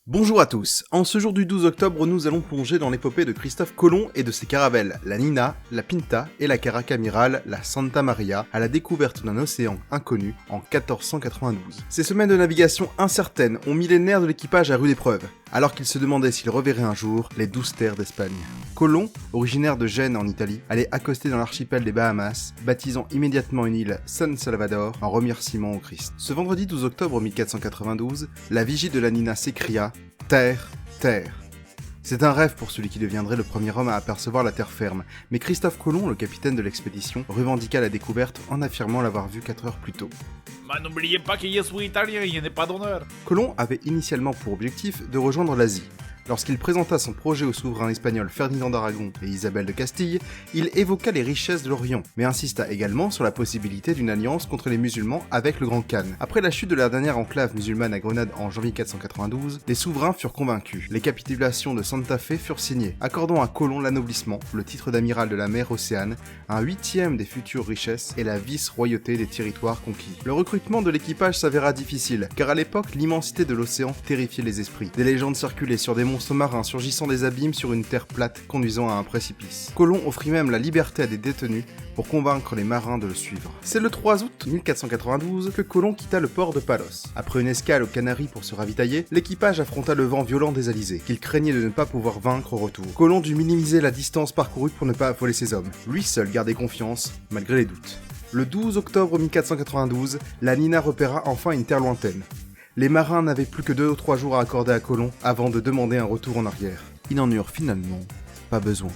Bonjour à tous, en ce jour du 12 octobre, nous allons plonger dans l'épopée de Christophe Colomb et de ses caravelles, la Nina, la Pinta et la Caraque Amiral, la Santa Maria, à la découverte d'un océan inconnu en 1492. Ces semaines de navigation incertaines ont mis les nerfs de l'équipage à rude épreuve, alors qu'il se demandait s'il reverrait un jour les douces terres d'Espagne. Colomb, originaire de Gênes en Italie, allait accoster dans l'archipel des Bahamas, baptisant immédiatement une île San Salvador en remerciement au Christ. Ce vendredi 12 octobre 1492, la vigie de la Nina s'écria « Terre, terre ». C'est un rêve pour celui qui deviendrait le premier homme à apercevoir la terre ferme, mais Christophe Colomb, le capitaine de l'expédition, revendiqua la découverte en affirmant l'avoir vue 4 heures plus tôt. Mais n'oubliez pas que je suis italien, il n'est pas d'honneur. Colomb avait initialement pour objectif de rejoindre l'Asie. Lorsqu'il présenta son projet aux souverains espagnols Ferdinand d'Aragon et Isabelle de Castille, il évoqua les richesses de l'Orient, mais insista également sur la possibilité d'une alliance contre les musulmans avec le Grand Khan. Après la chute de la dernière enclave musulmane à Grenade en janvier 492, les souverains furent convaincus. Les capitulations de Santa Fe furent signées, accordant à Colomb l'anoblissement, le titre d'amiral de la mer Océane, un huitième des futures richesses et la vice-royauté des territoires conquis. Le recrutement de l'équipage s'avéra difficile, car à l'époque, l'immensité de l'océan terrifiait les esprits. Des légendes circulaient sur des monstres marins surgissant des abîmes sur une terre plate conduisant à un précipice. Colomb offrit même la liberté à des détenus pour convaincre les marins de le suivre. C'est le 3 août 1492 que Colomb quitta le port de Palos. Après une escale aux Canaries pour se ravitailler, l'équipage affronta le vent violent des alizés, qu'il craignait de ne pas pouvoir vaincre au retour. Colomb dut minimiser la distance parcourue pour ne pas affoler ses hommes. Lui seul gardait confiance, malgré les doutes. Le 12 octobre 1492, la Nina repéra enfin une terre lointaine. Les marins n'avaient plus que 2 ou 3 jours à accorder à Colomb avant de demander un retour en arrière. Ils n'en eurent finalement pas besoin.